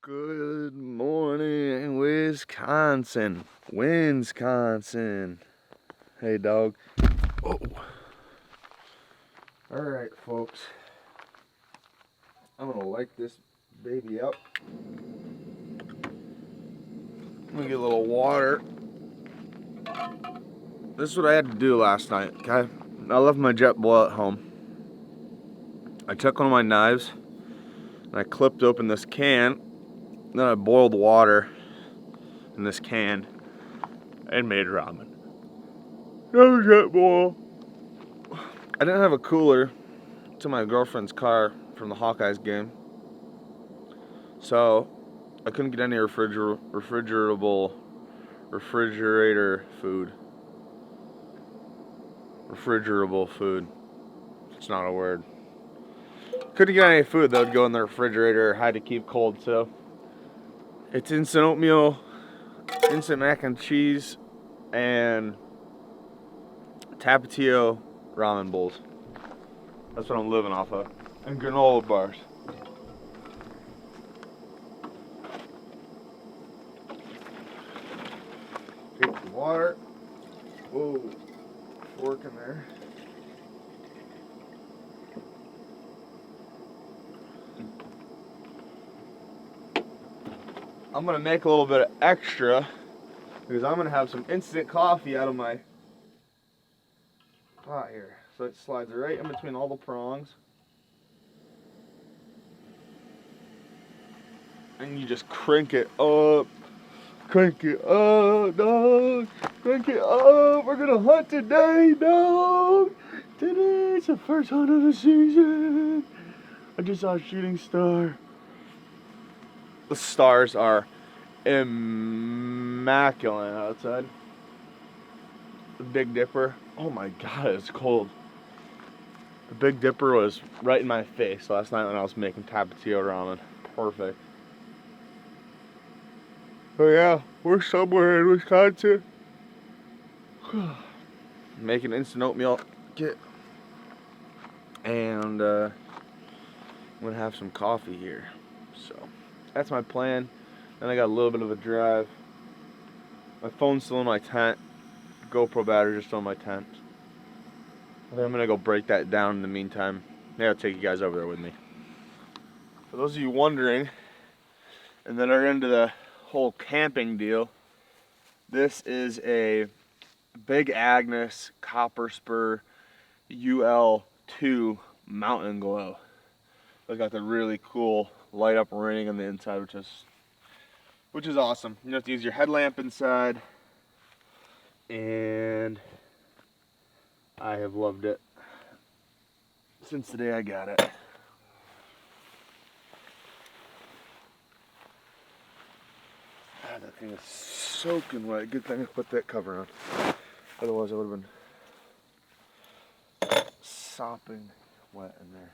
Good morning, Wisconsin. Wisconsin. Hey, dog. Oh. All right, folks. I'm gonna light this baby up. I'm gonna get a little water. This is what I had to do last night, okay? I left my JetBoil at home. I took one of my knives and I clipped open this can. Then I boiled water in this can and made ramen. No JetBoil. I didn't have a cooler to my girlfriend's car from the Hawkeyes game, so I couldn't get any refrigerator food. Refrigerable food. It's not a word. Couldn't get any food that would go in the refrigerator. Had to keep cold, so it's instant oatmeal, instant mac and cheese, and Tapatio ramen bowls. That's what I'm living off of. And granola bars. Take the water. Whoa, fork in there. I'm gonna make a little bit of extra because I'm gonna have some instant coffee out of my pot here. So it slides right in between all the prongs. And you just crank it up. Crank it up, dog. Crank it up. We're gonna hunt today, dog. Today's the first hunt of the season. I just saw a shooting star. The stars are immaculate outside. The Big Dipper. Oh my God, it's cold. The Big Dipper was right in my face last night when I was making Tapatio ramen. Perfect. Oh yeah, we're somewhere in Wisconsin. Making instant oatmeal kit. And I'm gonna have some coffee here. So that's my plan. Then I got a little bit of a drive. My phone's still in my tent. GoPro batteries are still in my tent. I think I'm gonna go break that down in the meantime. Maybe I'll take you guys over there with me. For those of you wondering, and that are into the whole camping deal, this is a Big Agnes Copper Spur UL2 Mountain Glow. It's got the really cool light up ring on the inside, which is awesome. You don't have to use your headlamp inside, and I have loved it since the day I got it. Ah, that thing is soaking wet. Good thing I put that cover on. Otherwise I would have been sopping wet in there.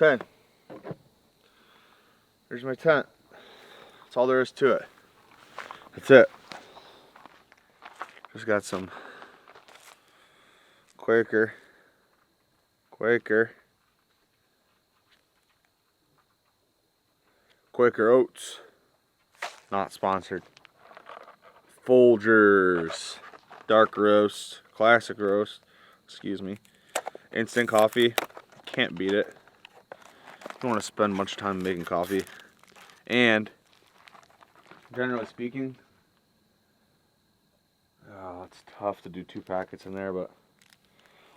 Okay. Here's my tent. That's all there is to it. That's it. Just got some Quaker Oats. Not sponsored. Folgers. Dark roast. Classic roast. Excuse me. Instant coffee. Can't beat it. Don't want to spend much time making coffee. And generally speaking, it's tough to do 2 packets in there, but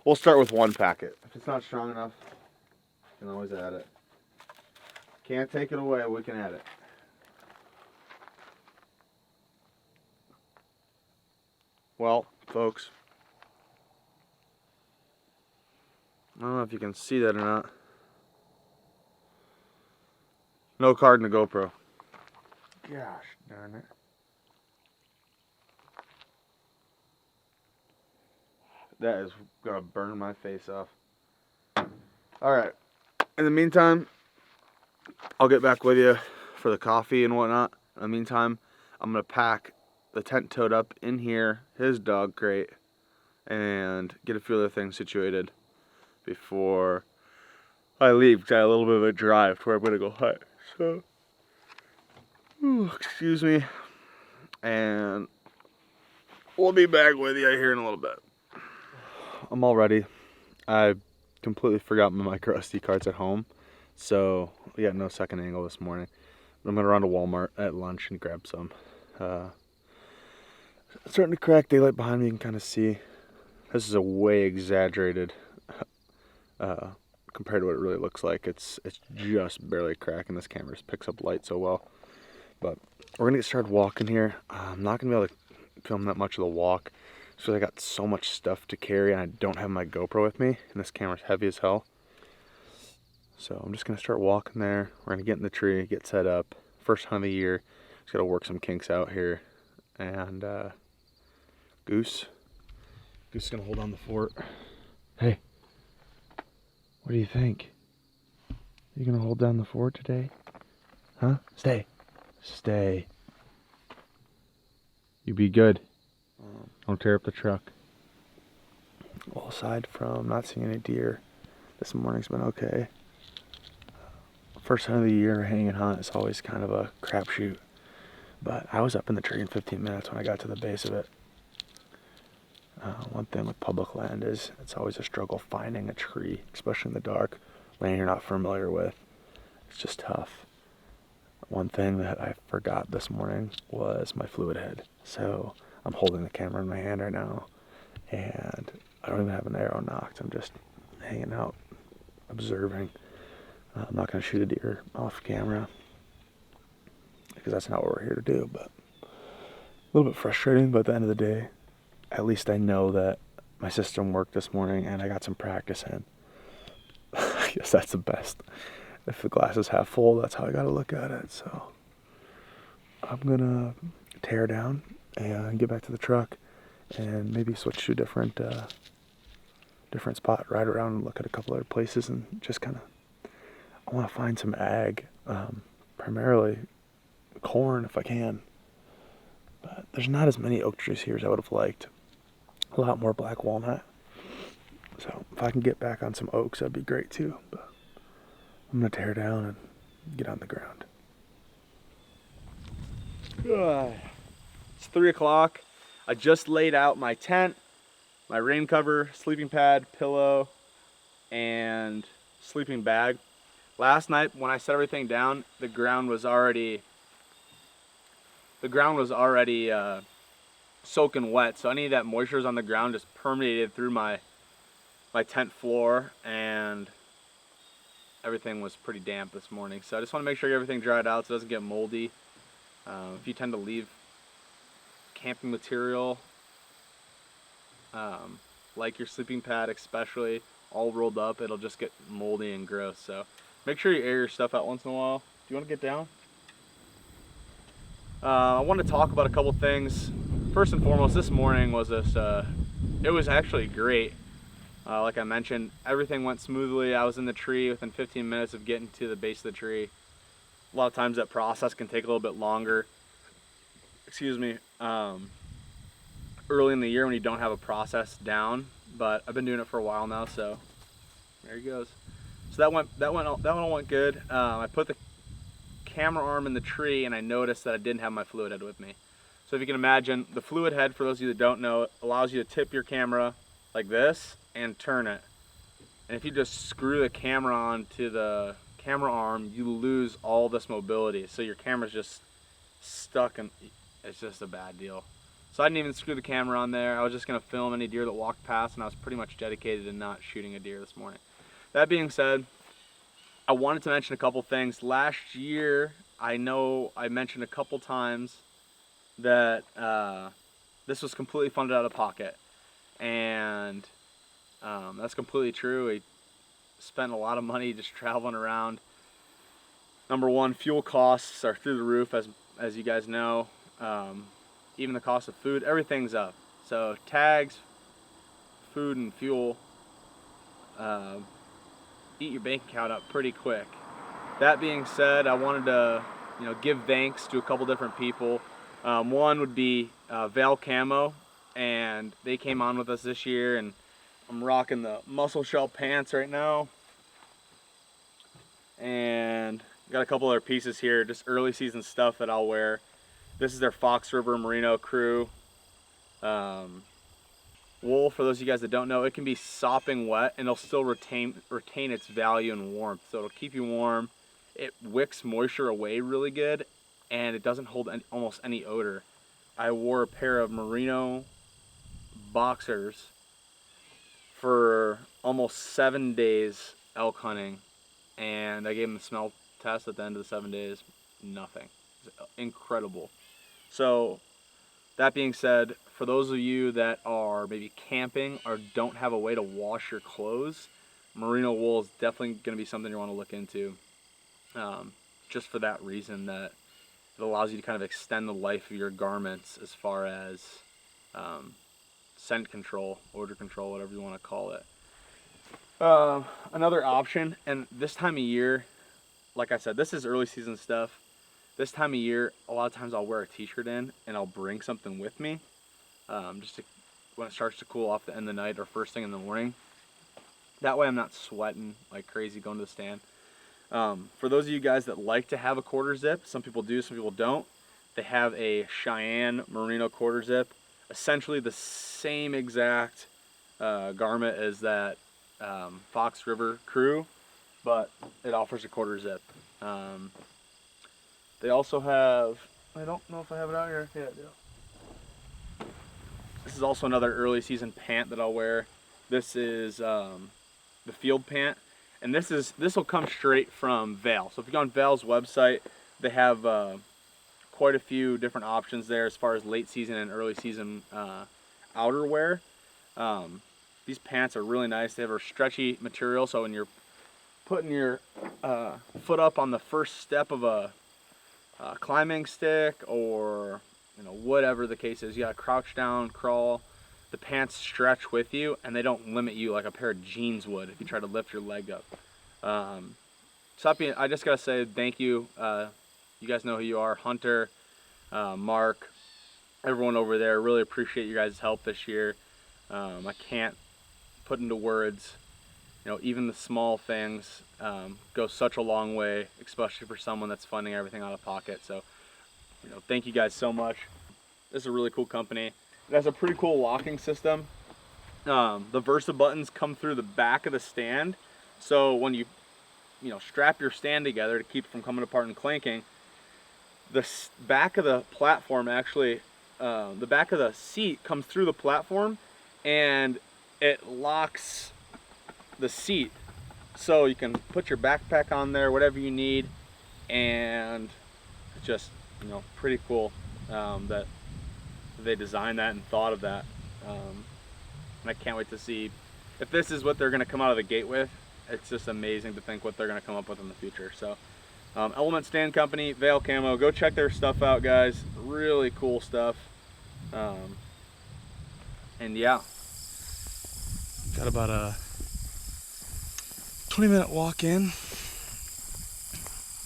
we'll start with 1 packet. If it's not strong enough, you can always add it. Can't take it away, we can add it. Well, folks, I don't know if you can see that or not. No card in the GoPro. Gosh darn it. That is gonna burn my face off. Alright. In the meantime, I'll get back with you for the coffee and whatnot. In the meantime, I'm gonna pack the tent tote up in here, his dog crate, and get a few other things situated before I leave, because I have a little bit of a drive to where I'm gonna go hunt. So, excuse me, and we'll be back with you here in a little bit. I'm all ready. I completely forgot my micro SD cards at home, so we got no second angle this morning. But I'm gonna run to Walmart at lunch and grab some. It's starting to crack. Daylight behind me, you can kind of see. This is a way exaggerated compared to what it really looks like. It's just barely cracking. This camera just picks up light so well. But we're gonna get started walking here. I'm not gonna be able to film that much of the walk, so I got so much stuff to carry, and I don't have my GoPro with me, and this camera's heavy as hell. So I'm just gonna start walking there. We're gonna get in the tree, get set up. First hunt of the year. Just gotta work some kinks out here. And Goose is gonna hold on the fort. Hey, what do you think? You gonna hold down the fort today? Huh? Stay. Stay. You be good. Don't tear up the truck. Well, aside from not seeing any deer, this morning's been okay. First hunt of the year, hang and hunt is always kind of a crapshoot. But I was up in the tree in 15 minutes when I got to the base of it. One thing with public land is it's always a struggle finding a tree, especially in the dark, land you're not familiar with. It's just tough. One thing that I forgot this morning was my fluid head. So I'm holding the camera in my hand right now, and I don't even have an arrow nocked. I'm just hanging out, observing. I'm not going to shoot a deer off camera, because that's not what we're here to do, but a little bit frustrating. But at the end of the day, at least I know that my system worked this morning and I got some practice in. I guess that's the best. If the glass is half full, that's how I gotta look at it. So I'm gonna tear down and get back to the truck and maybe switch to a different spot, ride around and look at a couple other places, and just kind of, I want to find some ag, primarily corn if I can. But there's not as many oak trees here as I would have liked. A lot more black walnut. So if I can get back on some oaks, that'd be great too. But I'm gonna tear down and get on the ground. It's 3 o'clock. I just laid out my tent, my rain cover, sleeping pad, pillow, and sleeping bag. Last night when I set everything down, the ground was already soaking wet, so any of that moisture is on the ground just permeated through my tent floor, and everything was pretty damp this morning. So I just want to make sure everything dried out so it doesn't get moldy. If you tend to leave camping material, like your sleeping pad especially, all rolled up, it'll just get moldy and gross. So make sure you air your stuff out once in a while. Do you want to get down? I want to talk about a couple things. First and foremost, this morning was it was actually great. Like I mentioned, everything went smoothly. I was in the tree within 15 minutes of getting to the base of the tree. A lot of times that process can take a little bit longer. Excuse me. Early in the year when you don't have a process down, but I've been doing it for a while now, so there he goes. So that one all went good. I put the camera arm in the tree and I noticed that I didn't have my fluid head with me. So if you can imagine, the fluid head, for those of you that don't know, allows you to tip your camera like this and turn it. And if you just screw the camera onto the camera arm, you lose all this mobility. So your camera's just stuck, and it's just a bad deal. So I didn't even screw the camera on there. I was just gonna film any deer that walked past, and I was pretty much dedicated to not shooting a deer this morning. That being said, I wanted to mention a couple things. Last year, I know I mentioned a couple times that this was completely funded out of pocket, and that's completely true. We spent a lot of money just traveling around. Number one, fuel costs are through the roof, as you guys know. Even the cost of food, everything's up. So tags, food, and fuel eat your bank account up pretty quick. That being said, I wanted to, give thanks to a couple different people. One would be Val Camo, and they came on with us this year, and I'm rocking the Muscle Shell pants right now. And got a couple other pieces here, just early season stuff that I'll wear. This is their Fox River Merino Crew. Wool, for those of you guys that don't know, it can be sopping wet and it'll still retain its value and warmth. So it'll keep you warm. It wicks moisture away really good, and it doesn't hold almost any odor. I wore a pair of merino boxers for almost 7 days elk hunting, and I gave them the smell test at the end of the 7 days. Nothing. It's incredible. So that being said, for those of you that are maybe camping or don't have a way to wash your clothes, merino wool is definitely going to be something you want to look into. Just for that reason, that it allows you to kind of extend the life of your garments as far as scent control, odor control, whatever you want to call it. Another option, and this time of year, like I said, this is early season stuff. This time of year, a lot of times I'll wear a t-shirt in and I'll bring something with me, just to, when it starts to cool off the end of the night or first thing in the morning. That way I'm not sweating like crazy going to the stand. For those of you guys that like to have a quarter zip, some people do, some people don't. They have a Cheyenne Merino quarter zip, essentially the same exact garment as that Fox River Crew, but it offers a quarter zip. They also have, I don't know if I have it out here. Yeah, I do. This is also another early season pant that I'll wear. This is the field pant, and this will come straight from Val. So if you go on Val's website, they have quite a few different options there as far as late season and early season outerwear. These pants are really nice. They have a stretchy material, so when you're putting your foot up on the first step of a climbing stick, or whatever the case is, you gotta crouch down, crawl, the pants stretch with you, and they don't limit you like a pair of jeans would if you try to lift your leg up. I just gotta say thank you. You guys know who you are, Hunter, Mark, everyone over there. Really appreciate you guys' help this year. I can't put into words, even the small things go such a long way, especially for someone that's funding everything out of pocket. So, thank you guys so much. This is a really cool company. It has a pretty cool locking system. The Versa buttons come through the back of the stand, so when you strap your stand together to keep it from coming apart and clanking, the back of the platform actually, the back of the seat comes through the platform, and it locks the seat, so you can put your backpack on there, whatever you need, and it's just pretty cool that they designed that and thought of that. And I can't wait to see if this is what they're going to come out of the gate with. It's just amazing to think what they're going to come up with in the future. So Element Stand Company, Val Camo, go check their stuff out, guys. Really cool stuff. And yeah, got about a 20-minute walk in.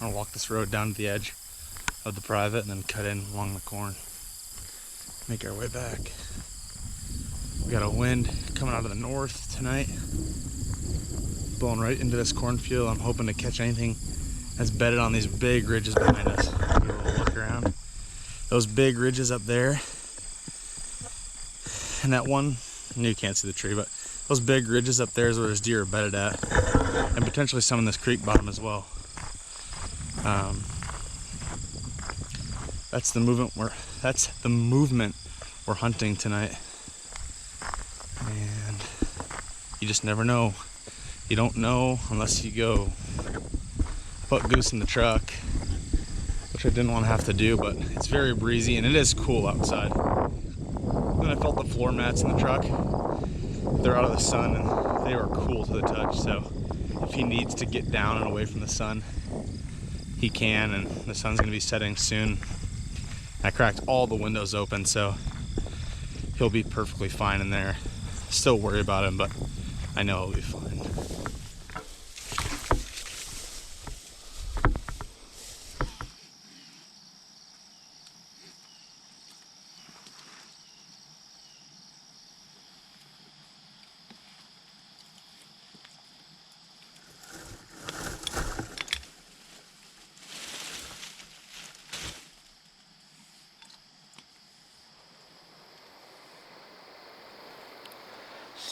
I'm gonna walk this road down to the edge of the private and then cut in along the corn. Make our way back. We got a wind coming out of the north tonight, blowing right into this cornfield. I'm hoping to catch anything that's bedded on these big ridges behind us. Give a little look around. Those big ridges up there, and that one, you can't see the tree, but those big ridges up there is where those deer are bedded at, and potentially some in this creek bottom as well. That's the movement we're hunting tonight, and you just never know. You don't know unless you go. Put Goose in the truck, which I didn't want to have to do, but it's very breezy and it is cool outside. Then I felt the floor mats in the truck. They're out of the sun and they are cool to the touch, so if he needs to get down and away from the sun, he can, and the sun's going to be setting soon. I cracked all the windows open, so he'll be perfectly fine in there. Still worry about him, but I know he'll be fine.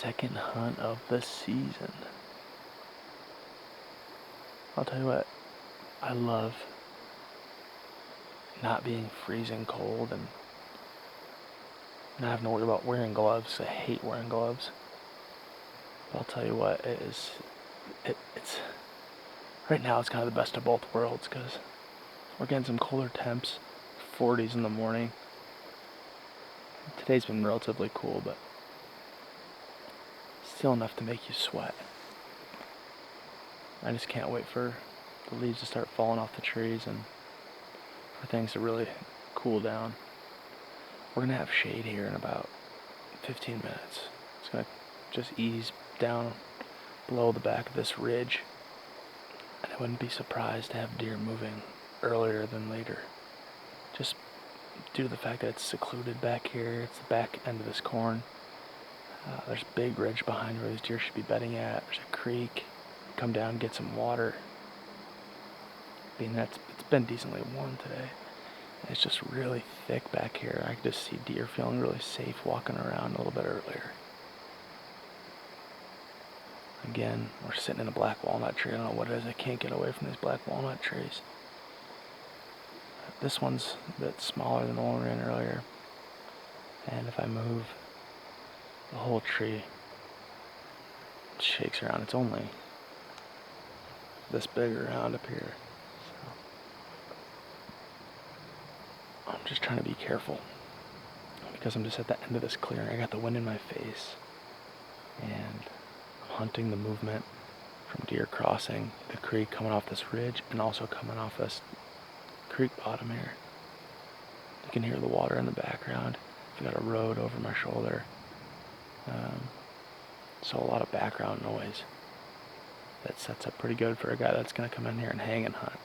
second hunt of the season. I'll tell you what, I love not being freezing cold and not having to worry about wearing gloves. I hate wearing gloves. But I'll tell you what, it's right now it's kind of the best of both worlds because we're getting some colder temps, 40s in the morning. Today's been relatively cool, but still enough to make you sweat. I just can't wait for the leaves to start falling off the trees and for things to really cool down. We're gonna have shade here in about 15 minutes. It's gonna just ease down below the back of this ridge. And I wouldn't be surprised to have deer moving earlier than later. Just due to the fact that it's secluded back here. It's the back end of this corn. There's a big ridge behind where these deer should be bedding at. There's a creek. Come down and get some water. Being that it's been decently warm today. It's just really thick back here. I can just see deer feeling really safe walking around a little bit earlier. Again, we're sitting in a black walnut tree. I don't know what it is. I can't get away from these black walnut trees. This one's a bit smaller than the one we were in earlier. And if I move, the whole tree shakes around. It's only this big around up here. So I'm just trying to be careful because I'm just at the end of this clearing. I got the wind in my face and I'm hunting the movement from deer crossing the creek coming off this ridge and also coming off this creek bottom here. You can hear the water in the background. I've got a road over my shoulder. So a lot of background noise. That sets up pretty good for a guy that's going to come in here and hang and hunt.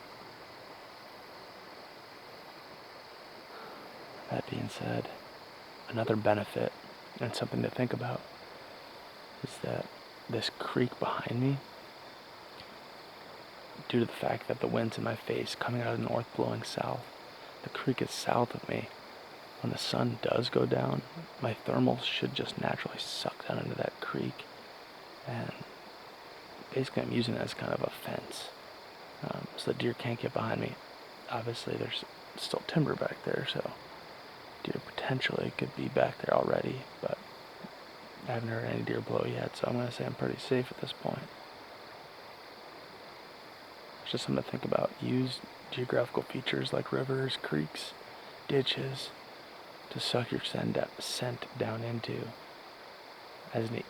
That being said, another benefit and something to think about is that this creek behind me, due to the fact that the wind's in my face coming out of the north blowing south, the creek is south of me. When the sun does go down, my thermals should just naturally suck down into that creek. And basically I'm using it as kind of a fence. So the deer can't get behind me. Obviously there's still timber back there, so deer potentially could be back there already, but I haven't heard any deer blow yet, so I'm going to say I'm pretty safe at this point. It's just something to think about. Use geographical features like rivers, creeks, ditches to suck your scent down into as the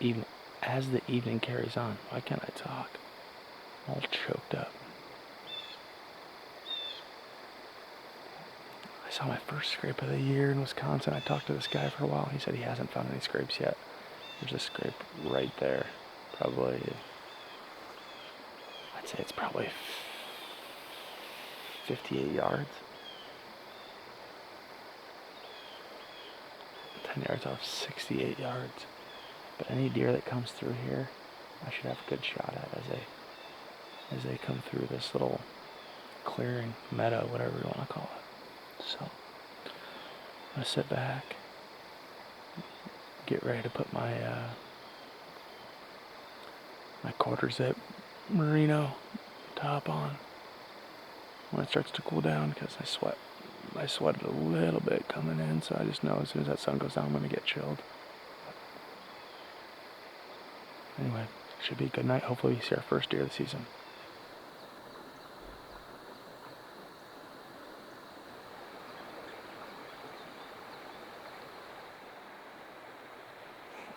evening carries on. Why can't I talk? I'm all choked up. I saw my first scrape of the year in Wisconsin. I talked to this guy for a while. He said he hasn't found any scrapes yet. There's a scrape right there. Probably, I'd say it's probably 58 yards. 10 yards off, 68 yards. But any deer that comes through here, I should have a good shot at as they come through this little clearing, meadow, whatever you want to call it. So, I'm going to sit back, get ready to put my my quarter zip merino top on when it starts to cool down because I sweated a little bit coming in, so I just know as soon as that sun goes down I'm going to get chilled. Anyway, should be a good night. Hopefully we see our first deer of the season.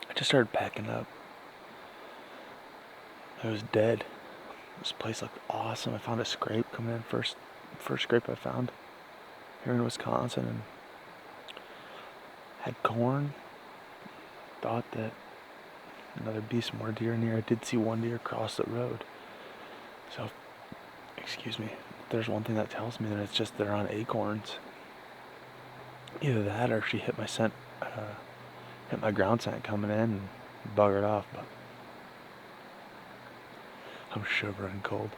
I just started packing up. I was dead. This place looked awesome. I found a scrape coming in, first scrape I found here in Wisconsin, and had corn. Thought that there'd be some more deer in here. I did see one deer cross the road. So, excuse me, if there's one thing that tells me that it's just they're on acorns. Either that or she hit my scent, hit my ground scent coming in and buggered off. But I'm shivering cold.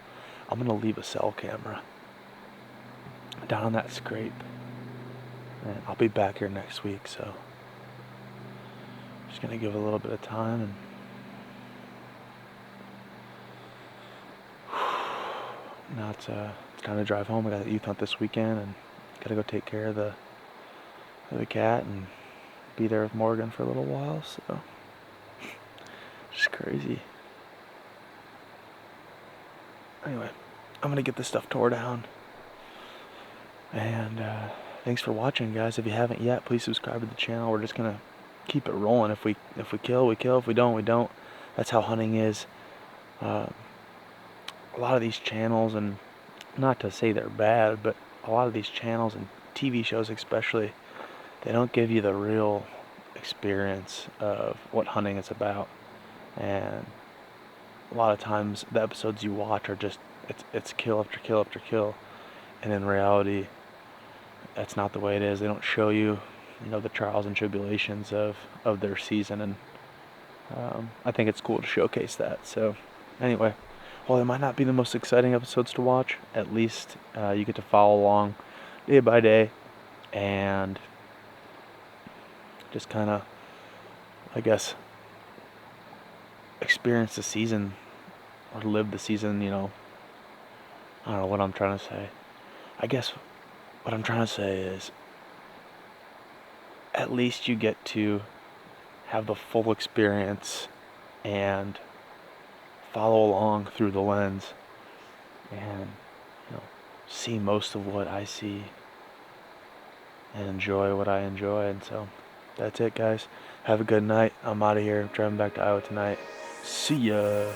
I'm gonna leave a cell camera down on that scrape, and I'll be back here next week. So, just gonna give it a little bit of time and now it's time to drive home. I got a youth hunt this weekend, and gotta go take care of the cat and be there with Morgan for a little while. So just crazy. Anyway, I'm gonna get this stuff tore down. And thanks for watching, guys. If you haven't yet, please subscribe to the channel. We're just gonna keep it rolling. If we kill, we kill. If we don't, we don't. That's how hunting is. A lot of these channels, and not to say they're bad, but a lot of these channels and TV shows especially, they don't give you the real experience of what hunting is about. And a lot of times the episodes you watch are just it's kill after kill after kill, and in reality that's not the way it is. They don't show you, the trials and tribulations of their season, and I think it's cool to showcase that. So anyway, while it might not be the most exciting episodes to watch, at least you get to follow along day by day and just kind of, I guess, experience the season or live the season. I don't know what I'm trying to say. I guess what I'm trying to say is at least you get to have the full experience and follow along through the lens and see most of what I see and enjoy what I enjoy. And so that's it, guys. Have a good night. I'm out of here. Driving back to Iowa tonight. See ya.